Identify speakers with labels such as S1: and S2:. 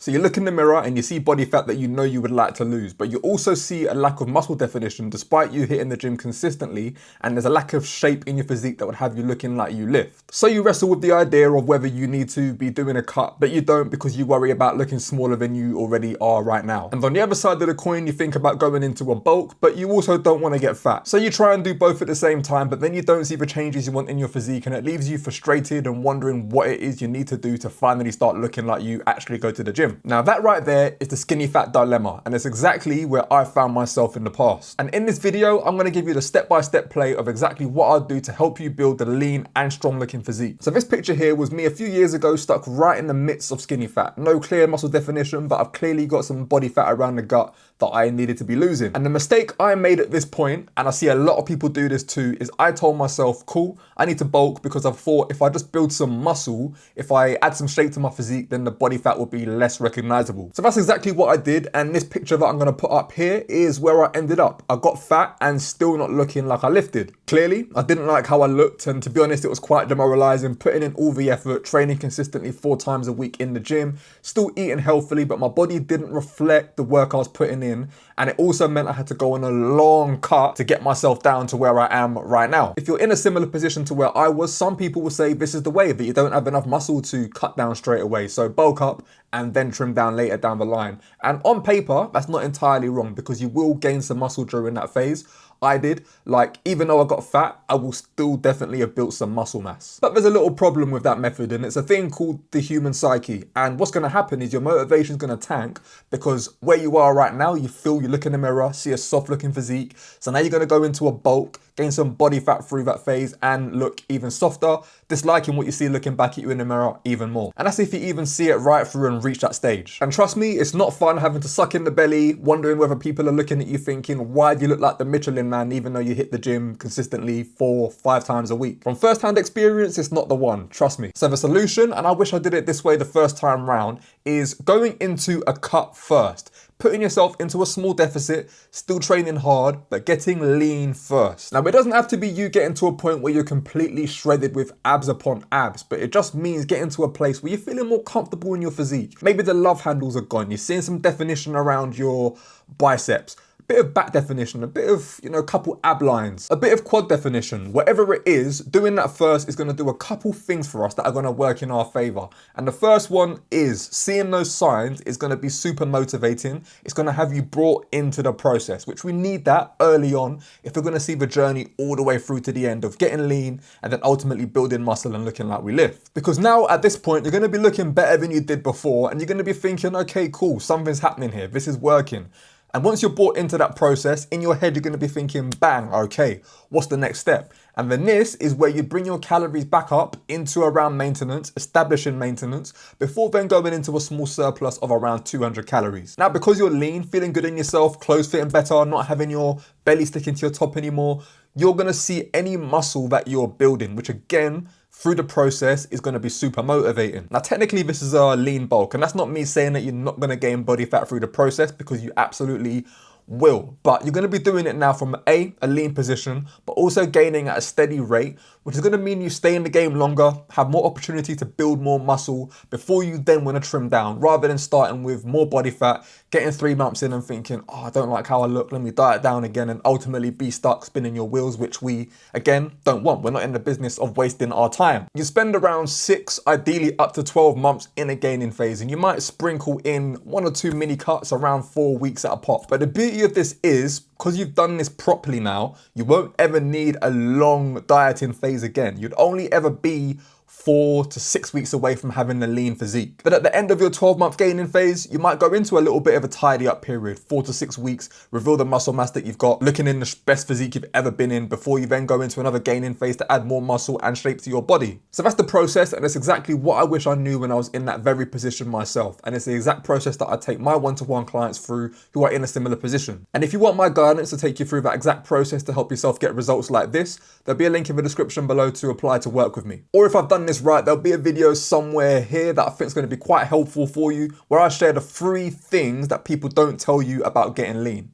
S1: So you look in the mirror and you see body fat that you know you would like to lose, but you also see a lack of muscle definition despite you hitting the gym consistently, and there's a lack of shape in your physique that would have you looking like you lift. So you wrestle with the idea of whether you need to be doing a cut, but you don't because you worry about looking smaller than you already are right now. And on the other side of the coin, you think about going into a bulk, but you also don't want to get fat. So you try and do both at the same time, but then you don't see the changes you want in your physique, and it leaves you frustrated and wondering what it is you need to do to finally start looking like you actually go to the gym. Now that right there is the skinny fat dilemma, and it's exactly where I found myself in the past. And in this video, I'm going to give you the step-by-step play of exactly what I'd do to help you build a lean and strong looking physique. So this picture here was me a few years ago, stuck right in the midst of skinny fat. No clear muscle definition, but I've clearly got some body fat around the gut that I needed to be losing. And the mistake I made at this point, and I see a lot of people do this too, is I told myself, cool, I need to bulk because I thought if I just build some muscle, if I add some shape to my physique, then the body fat will be less recognizable. So that's exactly what I did, and this picture that I'm gonna put up here is where I ended up. I got fat and still not looking like I lifted. Clearly, I didn't like how I looked, and to be honest, it was quite demoralizing, putting in all the effort, training consistently 4 times a week in the gym, still eating healthily, but my body didn't reflect the work I was putting in. And it also meant I had to go on a long cut to get myself down to where I am right now. If you're in a similar position to where I was, some people will say this is the way, that you don't have enough muscle to cut down straight away. So bulk up and then trim down later down the line. And on paper, that's not entirely wrong because you will gain some muscle during that phase. I did, like, even though I got fat, I will still definitely have built some muscle mass. But there's a little problem with that method, and it's a thing called the human psyche. And what's gonna happen is your motivation's gonna tank because where you are right now, you look in the mirror, see a soft looking physique. So now you're gonna go into a bulk, gain some body fat through that phase and look even softer, disliking what you see looking back at you in the mirror even more. And that's if you even see it right through and reach that stage. And trust me, it's not fun having to suck in the belly, wondering whether people are looking at you thinking, why do you look like the Michelin man even though you hit the gym consistently 4-5 times a week? From first-hand experience, it's not the one, trust me. So the solution, and I wish I did it this way the first time round, is going into a cut first. Putting yourself into a small deficit, still training hard, but getting lean first. Now, it doesn't have to be you getting to a point where you're completely shredded with abs upon abs, but it just means getting to a place where you're feeling more comfortable in your physique. Maybe the love handles are gone, you're seeing some definition around your biceps, bit of back definition, a bit of, a couple ab lines, a bit of quad definition, whatever it is, doing that first is gonna do a couple things for us that are gonna work in our favor. And the first one is seeing those signs is gonna be super motivating. It's gonna have you brought into the process, which we need that early on if we're gonna see the journey all the way through to the end of getting lean and then ultimately building muscle and looking like we lift. Because now at this point, you're gonna be looking better than you did before, and you're gonna be thinking, okay, cool, something's happening here, this is working. And once you're brought into that process, in your head, you're gonna be thinking, bang, okay, what's the next step? And then this is where you bring your calories back up into around maintenance, establishing maintenance, before then going into a small surplus of around 200 calories. Now, because you're lean, feeling good in yourself, clothes fitting better, not having your belly sticking to your top anymore, you're gonna see any muscle that you're building, which again, through the process is going to be super motivating. Now, technically this is a lean bulk, and that's not me saying that you're not going to gain body fat through the process, because you absolutely will, but you're going to be doing it now from a lean position, but also gaining at a steady rate, which is going to mean you stay in the game longer, have more opportunity to build more muscle before you then want to trim down, rather than starting with more body fat, getting 3 months in and thinking, oh, I don't like how I look, let me diet down again, and ultimately be stuck spinning your wheels, which we, again, don't want. We're not in the business of wasting our time. You spend around 6, ideally up to 12 months in a gaining phase, and you might sprinkle in 1 or 2 mini cuts around 4 weeks at a pop. But the beauty of this is, because you've done this properly now, you won't ever need a long dieting phase again. You'd only ever be 4 to 6 weeks away from having a lean physique. But at the end of your 12-month gaining phase, you might go into a little bit of a tidy up period, 4 to 6 weeks, reveal the muscle mass that you've got, looking in the best physique you've ever been in, before you then go into another gaining phase to add more muscle and shape to your body. So that's the process, and it's exactly what I wish I knew when I was in that very position myself. And it's the exact process that I take my one-to-one clients through who are in a similar position. And if you want my guidance to take you through that exact process to help yourself get results like this, there'll be a link in the description below to apply to work with me. Or if I've done this right, there'll be a video somewhere here that I think is going to be quite helpful for you, where I share the 3 things that people don't tell you about getting lean.